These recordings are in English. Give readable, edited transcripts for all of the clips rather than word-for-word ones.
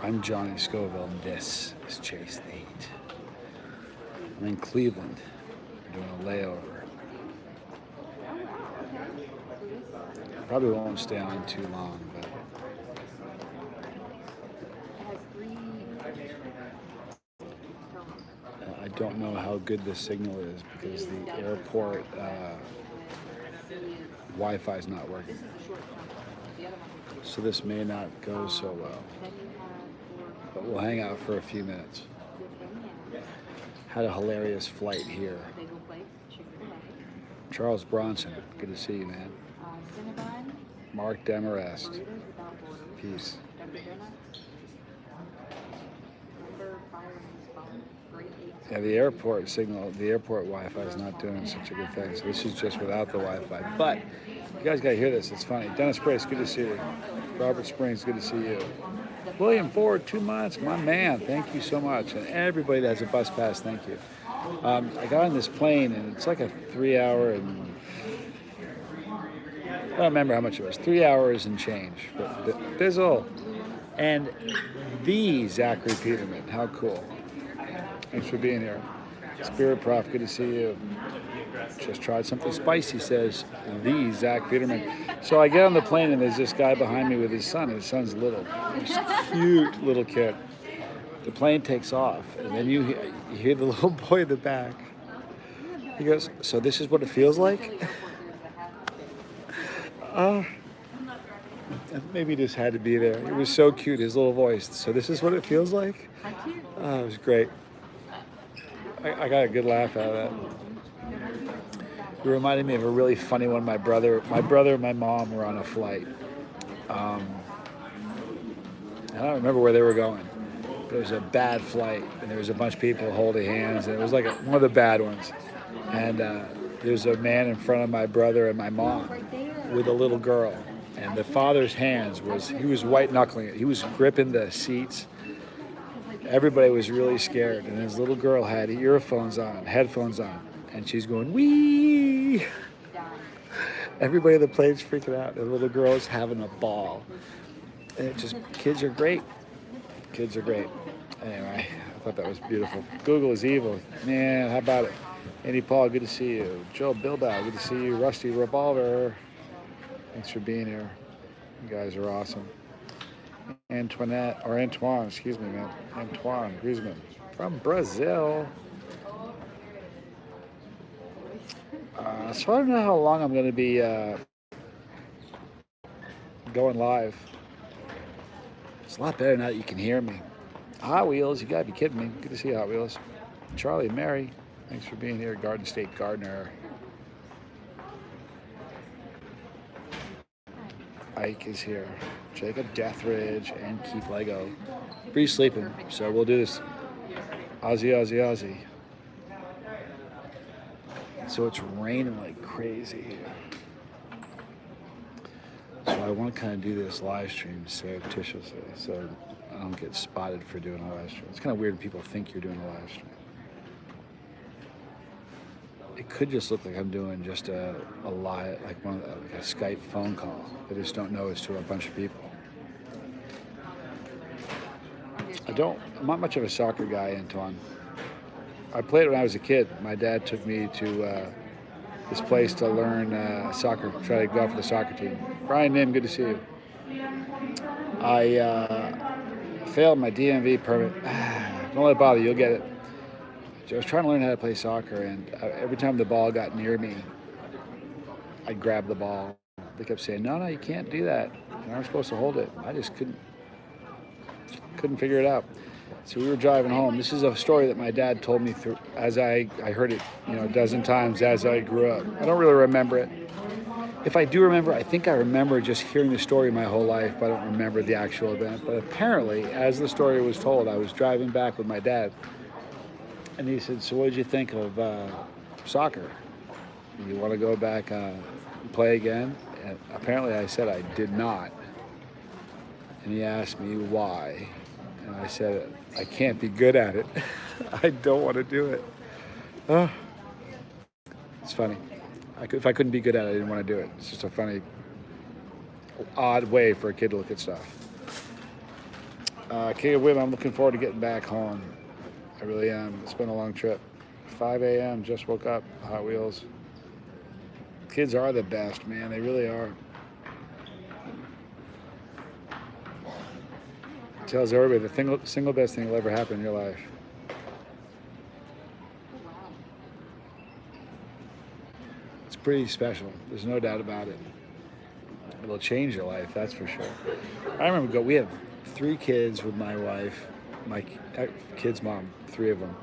I'm Johnny Scoville, and this is Chase the Heat. I'm in Cleveland. We're doing a layover. Probably won't stay on too long, but I don't know how good the signal is because the airport Wi-Fi is not working. So this may not go so well. But we'll hang out for a few minutes. Had a hilarious flight here. Charles Bronson, good to see you, man. Mark Demarest, peace. Yeah, the airport signal, the airport Wi-Fi is not doing such a good thing. So this is just without the Wi-Fi. But you guys got to hear this. It's funny. Dennis Brace, good to see you. Robert Springs, good to see you. William Ford, 2 months, my man. Thank you so much. And everybody that has a bus pass, thank you. I got on this plane, and it's like a 3 hour and I don't remember how much it was. 3 hours and change. But Bizzle. And the Zachary Peterman. How cool. Thanks for being here. Spirit Prof, good to see you. Just tried something spicy, says the Zach Peterman. So I get on the plane and there's this guy behind me with his son. His son's little. He's a cute little kid. The plane takes off and then you hear the little boy in the back. He goes, so this is what it feels like? Maybe just had to be there. It was so cute, his little voice. So this is what it feels like? Oh, it was great. I got a good laugh out of that. It reminded me of a really funny one. My brother and my mom were on a flight. I don't remember where they were going. But it was a bad flight, and there was a bunch of people holding hands, and it was like one of the bad ones. And there's a man in front of my brother and my mom with a little girl. And the father's hands he was white knuckling it. He was gripping the seats. Everybody was really scared, and his little girl had headphones on, and she's going, wee! Everybody in the plane's freaking out. The little girl is having a ball. And kids are great. Kids are great. Anyway, I thought that was beautiful. Google is evil. Man, how about it? Andy Paul, good to see you. Joe Bilbao, good to see you. Rusty Revolver, thanks for being here. You guys are awesome. Antoine, excuse me, man. Antoine Griezmann from Brazil. So I don't know how long I'm going to be going live. It's a lot better now that you can hear me. Hot Wheels, you got to be kidding me. Good to see you, Hot Wheels. Charlie and Mary, thanks for being here. Garden State Gardener. Ike is here. Jacob Deathridge and Keith Lego. Bree's sleeping, so we'll do this. Ozzy. So it's raining like crazy here. So I want to kind of do this live stream surreptitiously so I don't get spotted for doing a live stream. It's kind of weird when people think you're doing a live stream. It could just look like I'm doing just a live, like a Skype phone call. I just don't know it's to a bunch of people. I'm not much of a soccer guy, Antoine. I played when I was a kid. My dad took me to this place to learn soccer, try to go for the soccer team. Brian Nim, good to see you. I failed my DMV permit. Don't let it bother you, you'll get it. I was trying to learn how to play soccer, and every time the ball got near me, I'd grab the ball. They kept saying, no, you can't do that. You're not supposed to hold it. I just couldn't figure it out. So we were driving home. This is a story that my dad told me through as I heard it, a dozen times as I grew up. I don't really remember it. If I do remember, I think I remember just hearing the story my whole life, but I don't remember the actual event. But apparently, as the story was told, I was driving back with my dad. And he said, so what did you think of soccer? You want to go back and play again? And apparently I said I did not. And he asked me why. And I said, I can't be good at it. I don't want to do it. It's funny. If I couldn't be good at it, I didn't want to do it. It's just a funny, odd way for a kid to look at stuff. King of Women, I'm looking forward to getting back home. I really am. It's been a long trip. 5 a.m. Just woke up. Hot Wheels. Kids are the best, man. They really are. Tells everybody the single best thing that'll ever happen in your life. It's pretty special. There's no doubt about it. It'll change your life, that's for sure. I remember we have 3 kids with my wife, my kid's mom, 3 of them.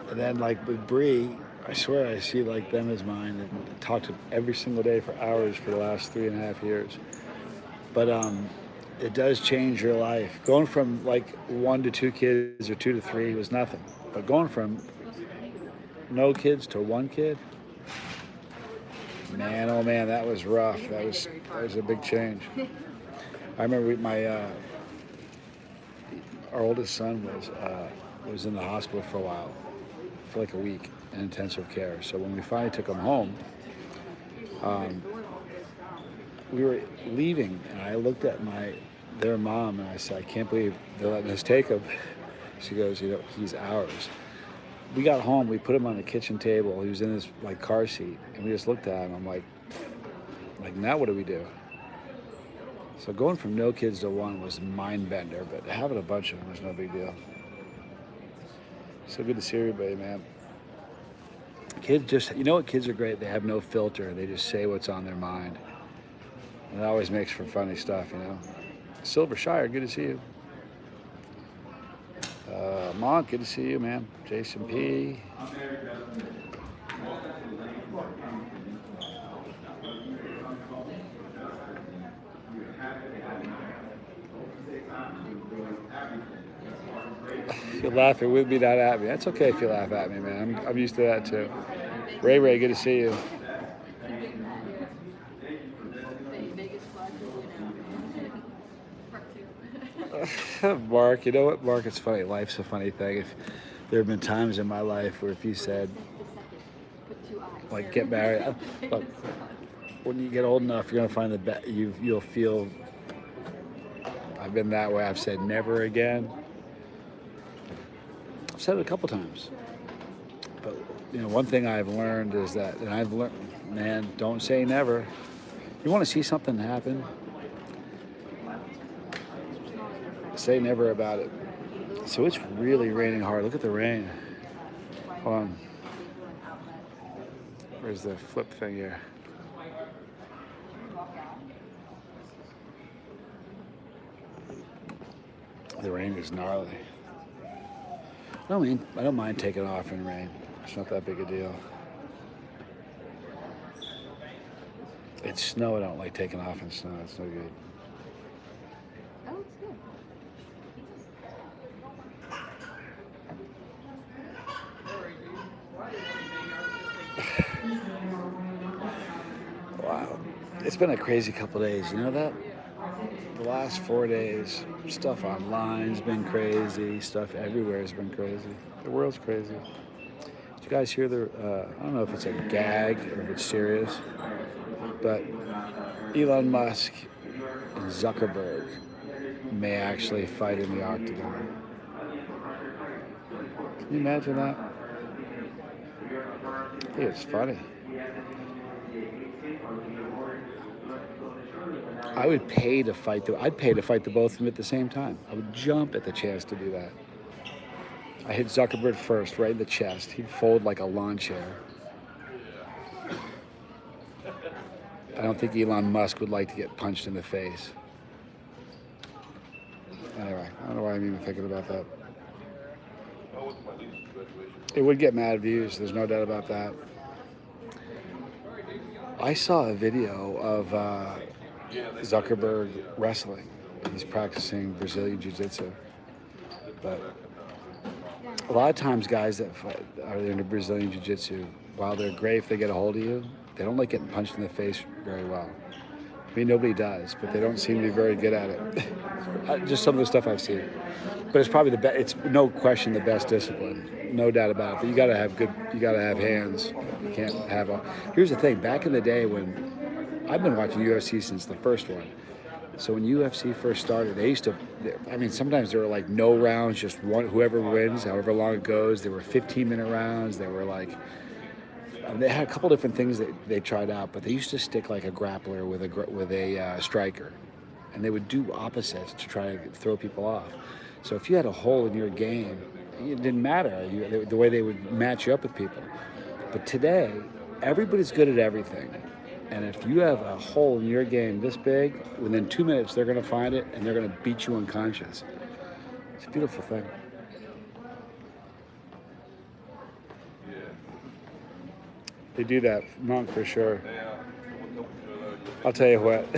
And then like with Bree, I swear I see like them as mine and talk to them every single day for hours for the last 3.5 years. But it does change your life. Going from like 1 to 2 kids or 2 to 3 was nothing. But going from no kids to 1 kid, man, oh man, that was rough. That was a big change. I remember our oldest son was in the hospital for a while, for like a week in intensive care. So when we finally took him home, we were leaving, and I looked at their mom, and I said, I can't believe they're letting us take him. She goes, he's ours. We got home, we put him on the kitchen table. He was in his like car seat, and we just looked at him. I'm like, now what do we do? So going from no kids to 1 was a mind bender, but having a bunch of them was no big deal. So good to see everybody, man. Kids just, what kids are great? They have no filter. They just say what's on their mind. And it always makes for funny stuff, Silver Shire, good to see you. Monk, good to see you, man. Jason P. You're laughing with me, not at me. That's okay if you laugh at me, man. I'm used to that too. Ray, good to see you. Mark, you know what, Mark? It's funny. Life's a funny thing. There have been times in my life where if you said, like, get married, look, when you get old enough, you're gonna find you'll feel. I've been that way. I've said never again. I've said it a couple times. But one thing I've learned is that, and I've learned, man, don't say never. You want to see something happen? Say never about it. So it's really raining hard. Look at the rain. Hold on. Where's the flip thing here? The rain is gnarly. I don't mind taking off in rain. It's not that big a deal. It's snow. I don't like taking off in snow. It's no good. Wow. It's been a crazy couple days. You know that? The last 4 days, stuff online's been crazy. Stuff everywhere has been crazy. The world's crazy. Did you guys hear I don't know if it's a gag or if it's serious, but Elon Musk and Zuckerberg may actually fight in the octagon. Can you imagine that? I think it's funny. I would pay to fight I'd pay to fight the both of them at the same time. I would jump at the chance to do that. I hit Zuckerberg first, right in the chest. He'd fold like a lawn chair. I don't think Elon Musk would like to get punched in the face. Anyway, I don't know why I'm even thinking about that. It would get mad views, there's no doubt about that. I saw a video of Zuckerberg wrestling. He's practicing Brazilian Jiu-Jitsu. But a lot of times guys that are into Brazilian Jiu-Jitsu, while they're great if they get a hold of you, they don't like getting punched in the face very well. I mean, nobody does, but they don't seem to be very good at it. Just some of the stuff I've seen. But it's probably it's no question the best discipline. No doubt about it. But you gotta have hands. You can't have here's the thing, back in the day when I've been watching UFC since the first one. So when UFC first started, they used to, I mean, sometimes there were like no rounds, just one, whoever wins, however long it goes. There were 15-minute rounds. They were like, they had a couple different things that they tried out, but they used to stick like a grappler with a striker, and they would do opposites to try to throw people off. So if you had a hole in your game, it didn't matter the way they would match you up with people. But today, everybody's good at everything. And if you have a hole in your game this big, within 2 minutes, they're going to find it and they're going to beat you unconscious. It's a beautiful thing. They do that, Monk, for sure. I'll tell you what,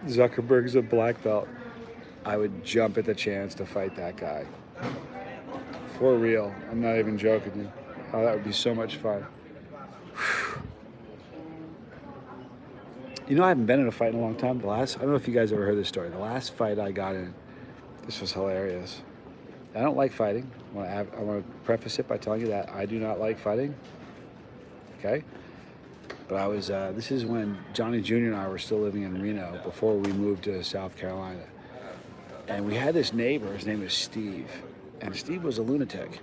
Zuckerberg's a black belt. I would jump at the chance to fight that guy. For real. I'm not even joking you. Oh, that would be so much fun. You know, I haven't been in a fight in a long time. I don't know if you guys ever heard this story. The last fight I got in, this was hilarious. I don't like fighting. I want to preface it by telling you that I do not like fighting. Okay? But I was, this is when Johnny Jr. and I were still living in Reno before we moved to South Carolina. And we had this neighbor, his name was Steve. And Steve was a lunatic.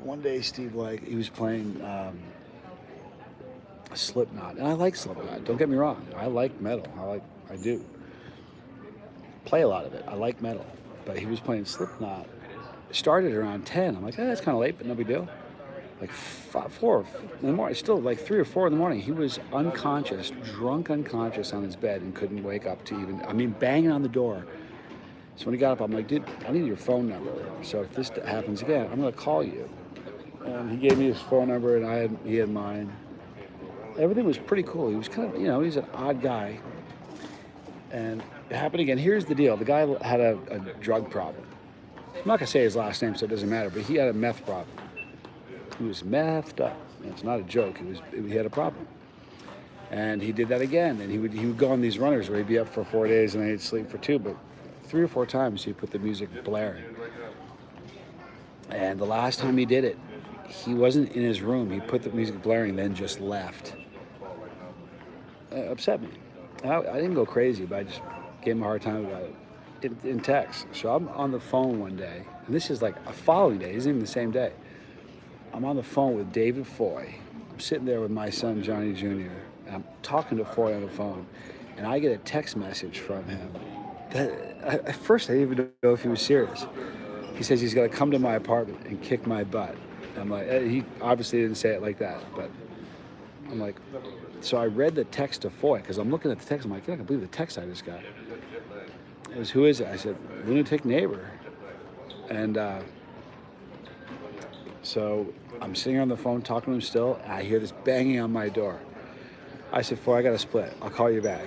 One day, Steve, he was playing Slipknot. And I like Slipknot, don't get me wrong. I like metal, I do. Play a lot of it, I like metal. But he was playing Slipknot. It started around 10. I'm like, that's kind of late, but no big deal. Like 4 in the morning, still like 3 or 4 in the morning. He was unconscious, drunk unconscious on his bed and couldn't wake up to even, banging on the door. So when he got up, I'm like, dude, I need your phone number. So if this happens again, I'm gonna call you. And he gave me his phone number and he had mine. Everything was pretty cool. He was kind of, he's an odd guy. And it happened again. Here's the deal. The guy had a drug problem. I'm not gonna say his last name, so it doesn't matter, but he had a meth problem. He was methed up. It's not a joke. He had a problem. And he did that again. And he would go on these runners where he'd be up for 4 days and then he'd sleep for 2, but 3 or 4 times he put the music blaring. And the last time he did it, he wasn't in his room. He put the music blaring, then just left. Upset me. I didn't go crazy, but I just gave him a hard time about it in text. So I'm on the phone one day, and this is like a following day. It isn't even the same day. I'm on the phone with David Foy. I'm sitting there with my son, Johnny Jr., and I'm talking to Foy on the phone, and I get a text message from him. At first, I didn't even know if he was serious. He says he's going to come to my apartment and kick my butt. I'm like, he obviously didn't say it like that, but I'm like, so I read the text to Foy, because I'm looking at the text, I'm like, I can't believe the text I just got. It was, who is it? I said, lunatic neighbor. And so I'm sitting on the phone talking to him still, and I hear this banging on my door. I said, Foy, I got to split. I'll call you back.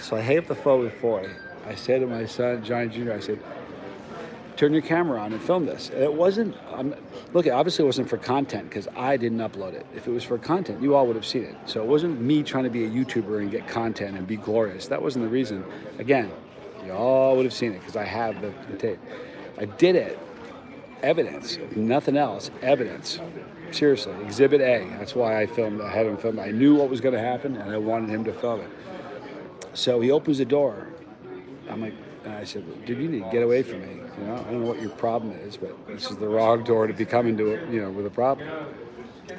So I hang up the phone with Foy. I said to my son, Johnny Jr., I said, turn your camera on and film this. And it wasn't, look, it obviously wasn't for content because I didn't upload it. If it was for content, you all would have seen it. So it wasn't me trying to be a YouTuber and get content and be glorious. That wasn't the reason. Again, you all would have seen it because I have the tape. I did it. Evidence, nothing else, evidence. Seriously, Exhibit A. That's why I filmed. I had him film. I knew what was going to happen, and I wanted him to film it. So he opens the door. I'm like, and I said, dude, you need to get away from me. I don't know what your problem is, but this is the wrong door to be coming to it, with a problem.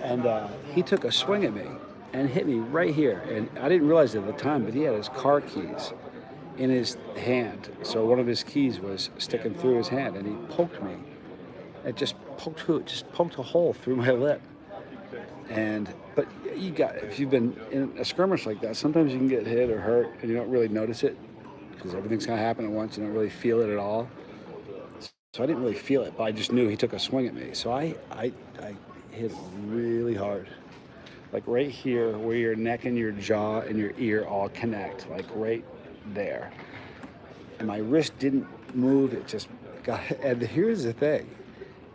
And he took a swing at me and hit me right here. And I didn't realize it at the time, but he had his car keys in his hand. So one of his keys was sticking through his hand, and he poked me. It just poked a hole through my lip. But if you've been in a skirmish like that, sometimes you can get hit or hurt and you don't really notice it because everything's gonna happen at once. You don't really feel it at all. So I didn't really feel it, but I just knew he took a swing at me. So I hit really hard, like right here where your neck and your jaw and your ear all connect, like right there. And my wrist didn't move, it just got, and here's the thing.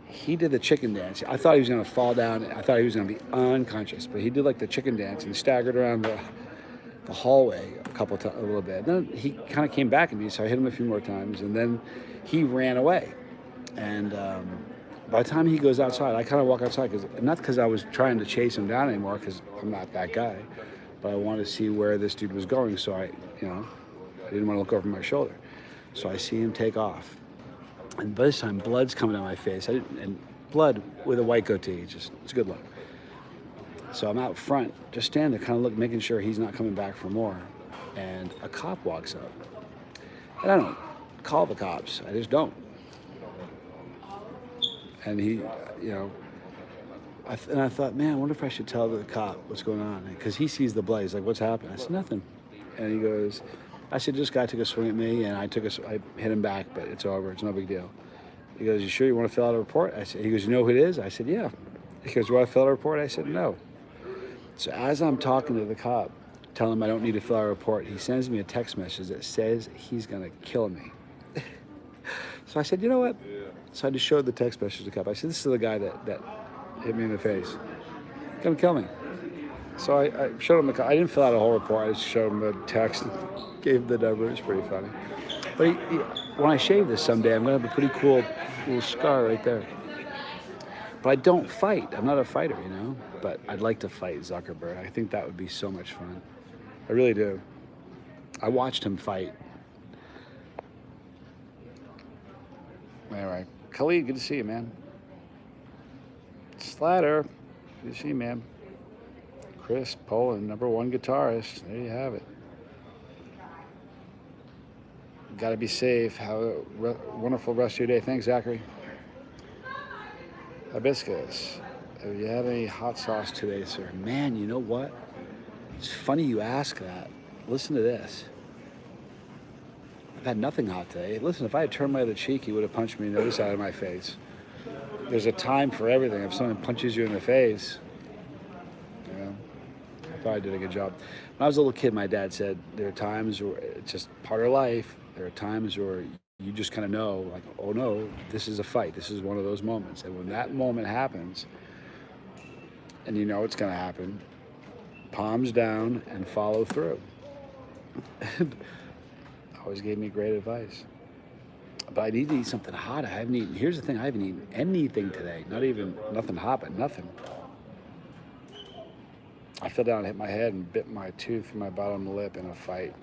He did the chicken dance. I thought he was going to fall down. I thought he was going to be unconscious, but he did like the chicken dance and staggered around the hallway a little bit. Then he kind of came back at me, so I hit him a few more times, and then he ran away. And by the time he goes outside, I kind of walk outside, not because I was trying to chase him down anymore, because I'm not that guy, but I wanted to see where this dude was going, so I didn't want to look over my shoulder. So I see him take off. And by this time, blood's coming down my face. And blood with a white goatee, it's a good look. So I'm out front, just standing there, kind of making sure he's not coming back for more. And a cop walks up. And I don't call the cops, I just don't. And he, I thought, man, I wonder if I should tell the cop what's going on. Because he sees the blood. He's like, what's happening? I said, nothing. And he goes, I said, this guy took a swing at me, and I hit him back, but it's over. It's no big deal. He goes, you sure you want to fill out a report? He goes, you know who it is? I said, yeah. He goes, you want to fill out a report? I said, no. So as I'm talking to the cop, telling him I don't need to fill out a report, he sends me a text message that says he's going to kill me. So I said, you know what? So I just showed the text message to the cop. I said, this is the guy that hit me in the face. He's going to kill me. So I showed him I didn't fill out a whole report. I just showed him the text and gave him the number. It was pretty funny. But when I shave this someday, I'm going to have a pretty cool little scar right there. But I don't fight. I'm not a fighter, But I'd like to fight Zuckerberg. I think that would be so much fun. I really do. I watched him fight. Anyway, Khalid, good to see you, man. Slatter, good to see you, man. Chris, Poland, #1 guitarist. There you have it. Got to be safe. Have a wonderful rest of your day. Thanks, Zachary. Hibiscus. Have you had any hot sauce today, sir? Man, you know what? It's funny you ask that. Listen to this. I've had nothing hot today. Listen, if I had turned my other cheek, he would have punched me in the other side of my face. There's a time for everything. If someone punches you in the face, I thought I did a good job. When I was a little kid, my dad said there are times where it's just part of life. There are times where you just kind of know, like, oh no, this is a fight. This is one of those moments. And when that moment happens, and you know it's going to happen, palms down and follow through. And always gave me great advice. But I need to eat something hot. I haven't eaten. Here's the thing: I haven't eaten anything today. Nothing hot, but nothing. I fell down and hit my head and bit my tooth in my bottom lip in a fight.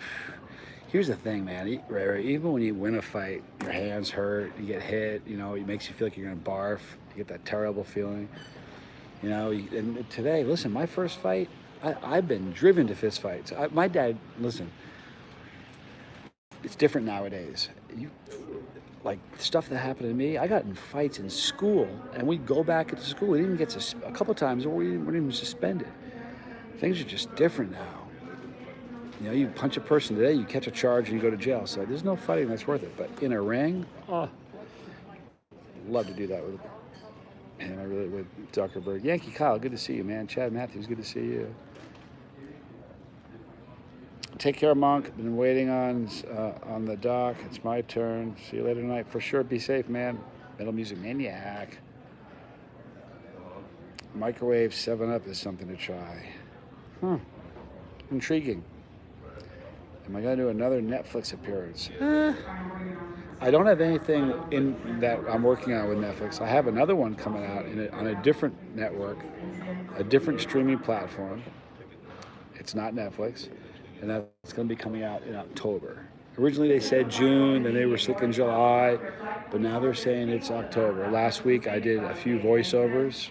Here's the thing, man. Even when you win a fight, your hands hurt, you get hit, it makes you feel like you're going to barf. You get that terrible feeling. And today, listen, my first fight, I've been driven to fist fights. My dad, listen, it's different nowadays. Like stuff that happened to me, I got in fights in school, and we'd go back into school. We didn't get a couple times where we weren't even suspended. Things are just different now. You punch a person today, you catch a charge, and you go to jail. So there's no fighting that's worth it. But in a ring, I'd love to do that with him. With Zuckerberg. Yankee Kyle, good to see you, man. Chad Matthews, good to see you. Take care, Monk. Been waiting on the dock. It's my turn. See you later tonight. For sure, be safe, man. Metal Music Maniac. Microwave 7-Up is something to try. Intriguing. Am I going to do another Netflix appearance? I don't have anything in that I'm working on with Netflix. I have another one coming out on a different network, a different streaming platform. It's not Netflix, and that's going to be coming out in October. Originally they said June, then they were thinking July, but now they're saying it's October. Last week I did a few voiceovers.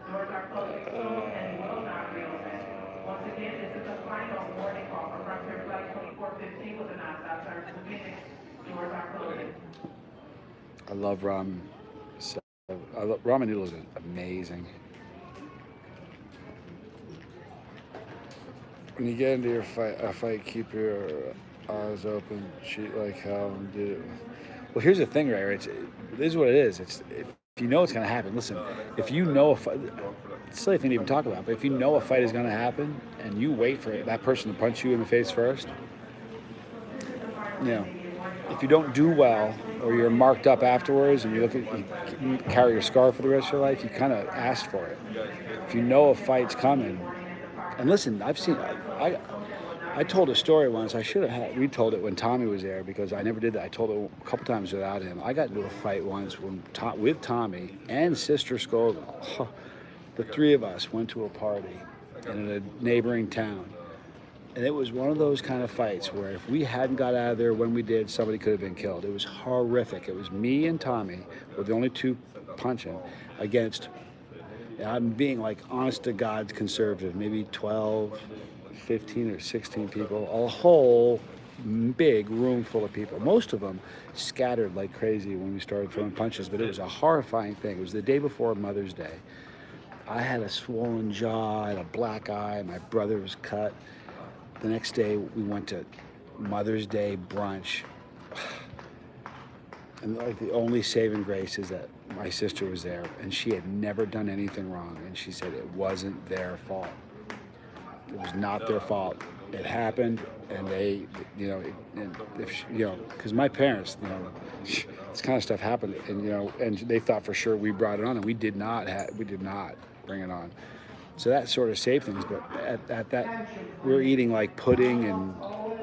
Doors are closing soon and will not reopen. Once again, this is a final warning call for Frontier Flight 2415 with a nonstop service to Phoenix. Doors are closing. I love ramen. Ramen noodles are amazing. When you get into your fight, keep your eyes open, cheat like hell, and do it. Well, here's the thing, right? This is what it is. If you know it's going to happen, listen, if you know a fight, it's a silly thing to even talk about, but if you know a fight is going to happen and you wait for that person to punch you in the face first, if you don't do well or you're marked up afterwards and you carry your scar for the rest of your life, you kind of ask for it. If you know a fight's coming, and listen, I told a story once. I should have retold it when Tommy was there because I never did that. I told it a couple times without him. I got into a fight once with Tommy and Sister Scoville. The three of us went to a party, and in a neighboring town. And it was one of those kind of fights where if we hadn't got out of there when we did, somebody could have been killed. It was horrific. It was me and Tommy were the only two punching against, and I'm being like honest to God conservative, maybe 12, 15 or 16 people, a whole big room full of people. Most of them scattered like crazy when we started throwing punches, but it was a horrifying thing. It was the day before Mother's Day. I had a swollen jaw, I had a black eye, my brother was cut. The next day we went to Mother's Day brunch. And like the only saving grace is that my sister was there and she had never done anything wrong. And she said it wasn't their fault. It was not their fault. It happened, and they, you know, and if you know, because my parents, you know, this kind of stuff happened, and you know, and they thought for sure we brought it on, and we did not bring it on. So that sort of saved things. But at that, we were eating like pudding, and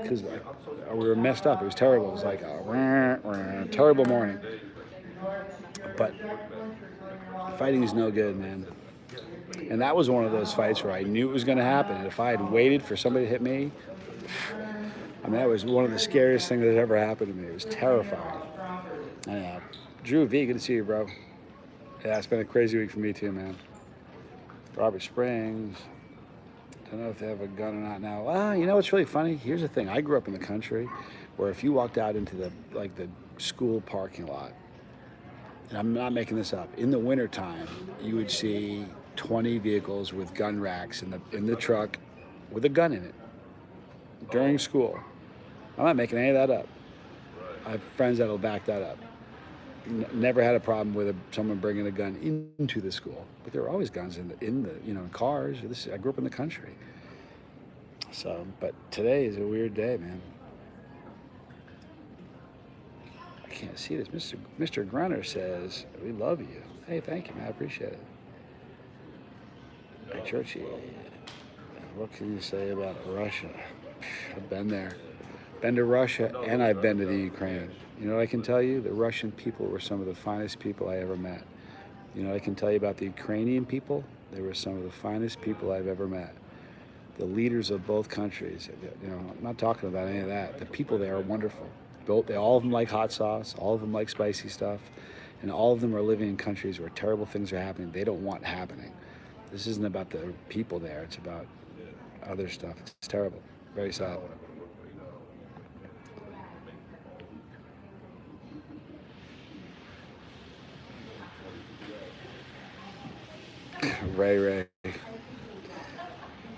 because we were messed up, it was terrible. It was like a terrible morning. But fighting is no good, man. And that was one of those fights where I knew it was going to happen. And if I had waited for somebody to hit me, I mean, that was one of the scariest things that ever happened to me. It was terrifying. And, Drew V, good to see you, bro. Yeah, it's been a crazy week for me too, man. Robert Springs. Don't know if they have a gun or not now. Well, you know what's really funny? Here's the thing. I grew up in the country where if you walked out into the school parking lot, and I'm not making this up, in the wintertime, you would see 20 vehicles with gun racks in the truck with a gun in it during school. I'm not making any of that up. I have friends that'll back that up. Never had a problem with someone bringing a gun into the school, but there were always guns in the cars. I grew up in the country. So, but today is a weird day, man. I can't see this. Mr. Grunner says, we love you. Hey, thank you, man. I appreciate it. Hey, Churchy, what can you say about Russia? I've been there. Been to Russia, and I've been to the Ukraine. You know what I can tell you? The Russian people were some of the finest people I ever met. You know what I can tell you about the Ukrainian people? They were some of the finest people I've ever met. The leaders of both countries, you know, I'm not talking about any of that. The people there are wonderful. All of them like hot sauce, all of them like spicy stuff, and all of them are living in countries where terrible things are happening they don't want happening. This isn't about the people there, it's about other stuff. It's terrible, very sad. Ray.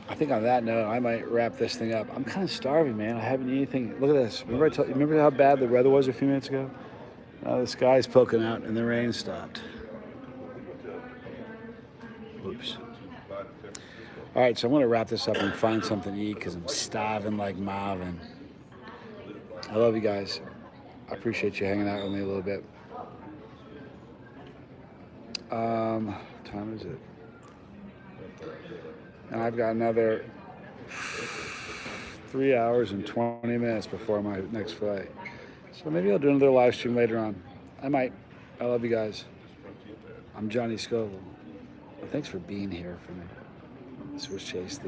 I think on that note, I might wrap this thing up. I'm kind of starving, man. I haven't eaten anything. Look at this. Remember how bad the weather was a few minutes ago? The sky's poking out and the rain stopped. Oops. All right, so I'm going to wrap this up and find something to eat because I'm starving like Marvin. I love you guys. I appreciate you hanging out with me a little bit. What time is it? And I've got another 3 hours and 20 minutes before my next flight. So maybe I'll do another live stream later on. I might. I love you guys. I'm Johnny Scoville. Thanks for being here for me. This was Chase the